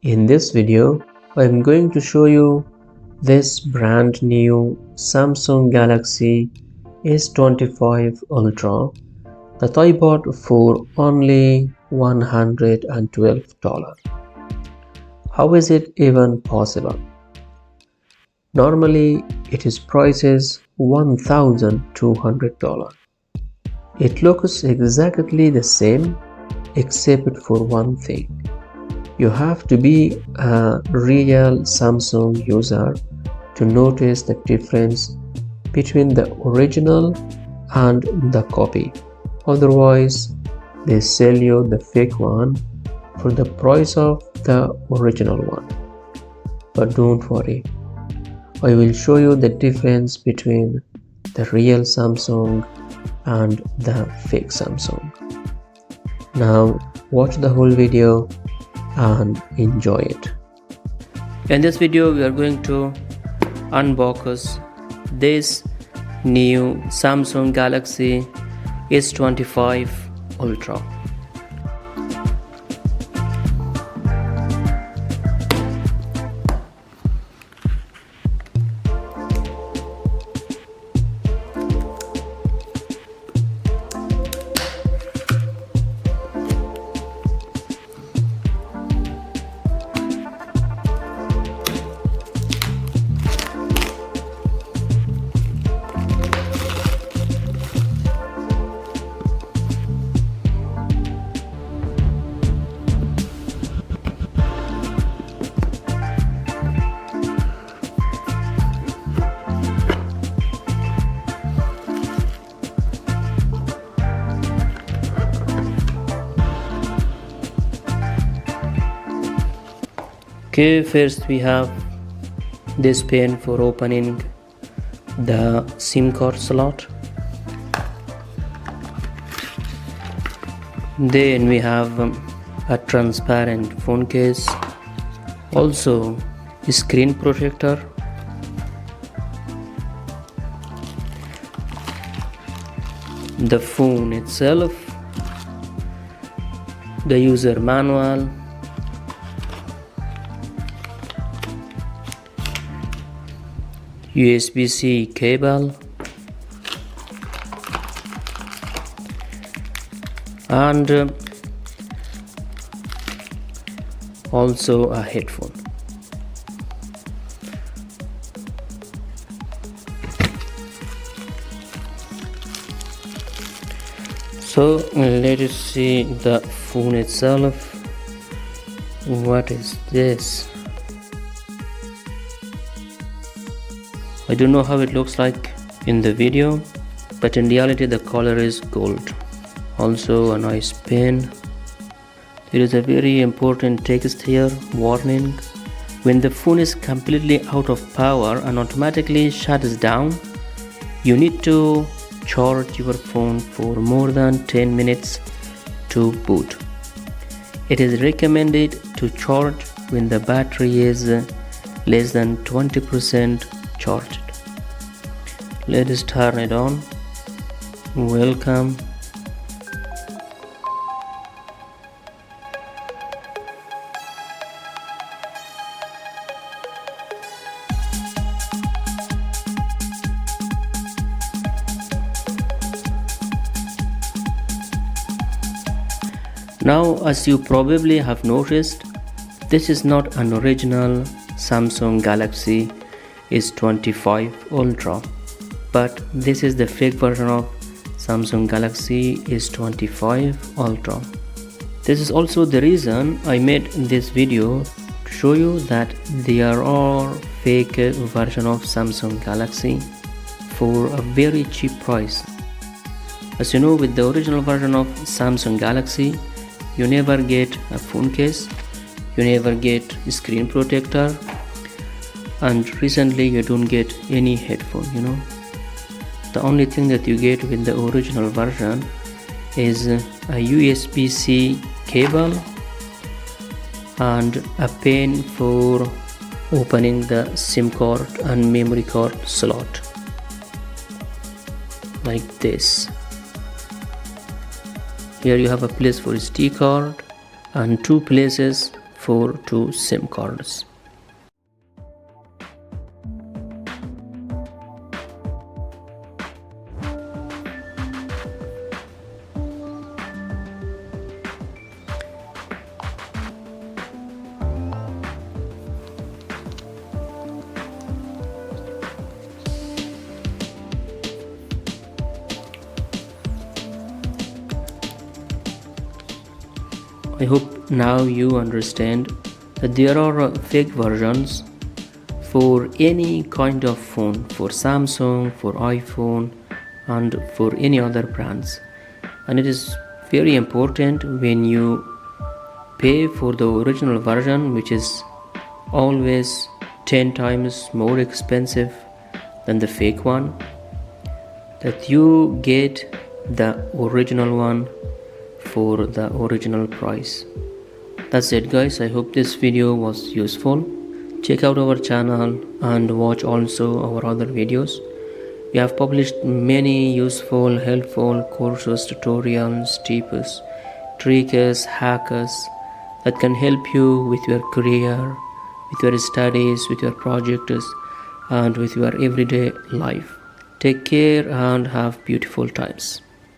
In this video, I am going to show you this brand new Samsung Galaxy S25 Ultra that I bought for only $112. How is it even possible? Normally, it is prices $1,200. It looks exactly the same except for one thing. You have to be a real Samsung user to notice the difference between the original and the copy. Otherwise, they sell you the fake one for the price of the original one. But don't worry, I will show you the difference between the real Samsung and the fake Samsung. Now watch the whole video and enjoy it. In this video we are going to unbox this new Samsung Galaxy S25 Ultra. Okay, first we have this pin for opening the SIM card slot. Then we have a transparent phone case, also a screen protector, the phone itself, the user manual, USB-C cable, and also a headphone. So let us see the phone itself. What is this? I don't know how it looks like in the video, but in reality the color is gold. Also a nice pen. There is a very important text here, warning. When the phone is completely out of power and automatically shuts down, you need to charge your phone for more than 10 minutes to boot. It is recommended to charge when the battery is less than 20% charged. Let us turn it on. Welcome. Now, as you probably have noticed, this is not an original Samsung Galaxy S25 Ultra, but this is the fake version of Samsung Galaxy S25 Ultra. This is also the reason I made this video, to show you that there are fake version of Samsung Galaxy for a very cheap price. As you know, with the original version of Samsung Galaxy, you never get a phone case, you never get a screen protector, and recently you don't get any headphone. The only thing that you get with the original version is a USB-C cable and a pin for opening the SIM card and memory card slot, like this. Here you have a place for SD card and two places for 2 SIM cards. I hope now you understand that there are fake versions for any kind of phone, for Samsung, for iPhone, and for any other brands. And it is very important when you pay for the original version, which is always 10 times more expensive than the fake one, that you get the original one for the original price. That's it guys, I hope this video was useful. Check out our channel and watch also our other videos. We have published many useful, helpful courses, tutorials, tips, tricks, hacks that can help you with your career, with your studies, with your projects, and with your everyday life. Take care and have beautiful times.